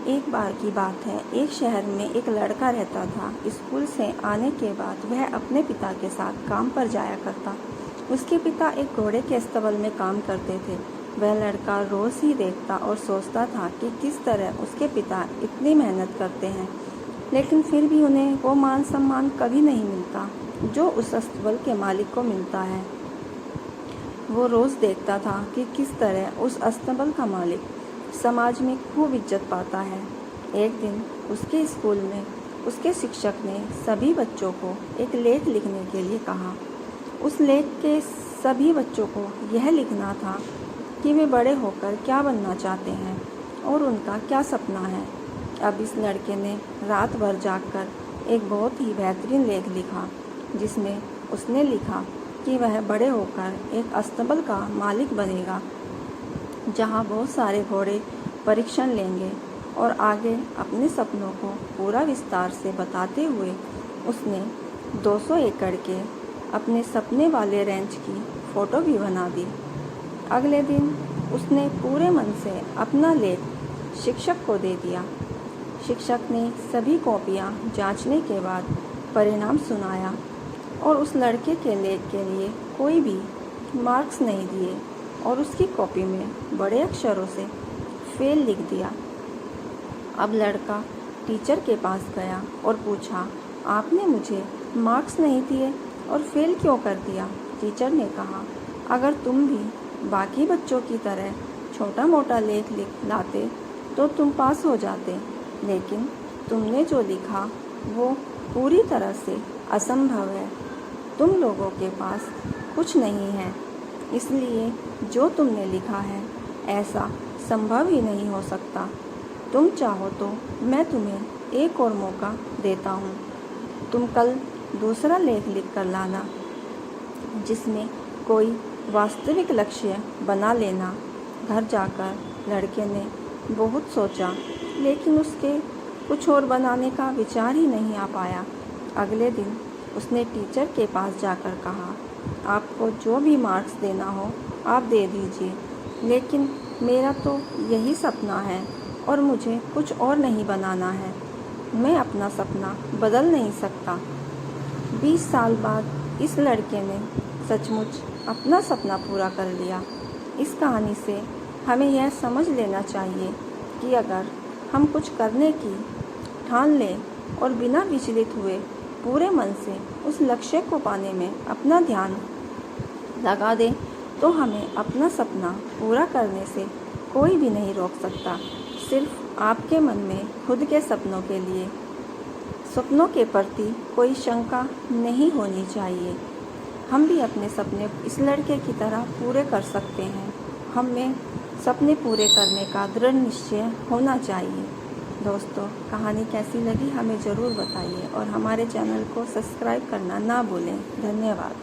एक बार की बात है। एक शहर में एक लड़का रहता था। स्कूल से आने के बाद वह अपने पिता के साथ काम पर जाया करता। उसके पिता एक घोड़े के अस्तबल में काम करते थे। वह लड़का रोज़ ही देखता और सोचता था कि किस तरह उसके पिता इतनी मेहनत करते हैं, लेकिन फिर भी उन्हें वो मान सम्मान कभी नहीं मिलता जो उस अस्तबल के मालिक को मिलता है। वो रोज़ देखता था कि किस तरह उस अस्तबल का मालिक समाज में खूब इज्जत पाता है। एक दिन उसके स्कूल में उसके शिक्षक ने सभी बच्चों को एक लेख लिखने के लिए कहा। उस लेख के सभी बच्चों को यह लिखना था कि वे बड़े होकर क्या बनना चाहते हैं और उनका क्या सपना है। अब इस लड़के ने रात भर जागकर एक बहुत ही बेहतरीन लेख लिखा, जिसमें उसने लिखा कि वह बड़े होकर एक अस्तबल का मालिक बनेगा, जहां बहुत सारे घोड़े परीक्षण लेंगे। और आगे अपने सपनों को पूरा विस्तार से बताते हुए उसने 200 एकड़ के अपने सपने वाले रेंच की फ़ोटो भी बना दी। अगले दिन उसने पूरे मन से अपना लेख शिक्षक को दे दिया। शिक्षक ने सभी कॉपियां जांचने के बाद परिणाम सुनाया और उस लड़के के लेख के लिए कोई भी मार्क्स नहीं दिए और उसकी कॉपी में बड़े अक्षरों से फेल लिख दिया। अब लड़का टीचर के पास गया और पूछा, आपने मुझे मार्क्स नहीं दिए और फेल क्यों कर दिया? टीचर ने कहा, अगर तुम भी बाकी बच्चों की तरह छोटा मोटा लेख लिख लाते तो तुम पास हो जाते, लेकिन तुमने जो लिखा वो पूरी तरह से असंभव है। तुम लोगों के पास कुछ नहीं है, इसलिए जो तुमने लिखा है ऐसा संभव ही नहीं हो सकता। तुम चाहो तो मैं तुम्हें एक और मौका देता हूँ। तुम कल दूसरा लेख लिख कर लाना, जिसमें कोई वास्तविक लक्ष्य बना लेना। घर जाकर लड़के ने बहुत सोचा, लेकिन उसके कुछ और बनाने का विचार ही नहीं आ पाया। अगले दिन उसने टीचर के पास जाकर कहा, आपको जो भी मार्क्स देना हो आप दे दीजिए, लेकिन मेरा तो यही सपना है और मुझे कुछ और नहीं बनाना है। मैं अपना सपना बदल नहीं सकता। 20 साल बाद इस लड़के ने सचमुच अपना सपना पूरा कर लिया। इस कहानी से हमें यह समझ लेना चाहिए कि अगर हम कुछ करने की ठान लें और बिना विचलित हुए पूरे मन से उस लक्ष्य को पाने में अपना ध्यान लगा दें, तो हमें अपना सपना पूरा करने से कोई भी नहीं रोक सकता। सिर्फ आपके मन में खुद के सपनों के प्रति कोई शंका नहीं होनी चाहिए। हम भी अपने सपने इस लड़के की तरह पूरे कर सकते हैं। हमें सपने पूरे करने का दृढ़ निश्चय होना चाहिए। दोस्तों, कहानी कैसी लगी हमें ज़रूर बताइए और हमारे चैनल को सब्सक्राइब करना ना भूलें। धन्यवाद।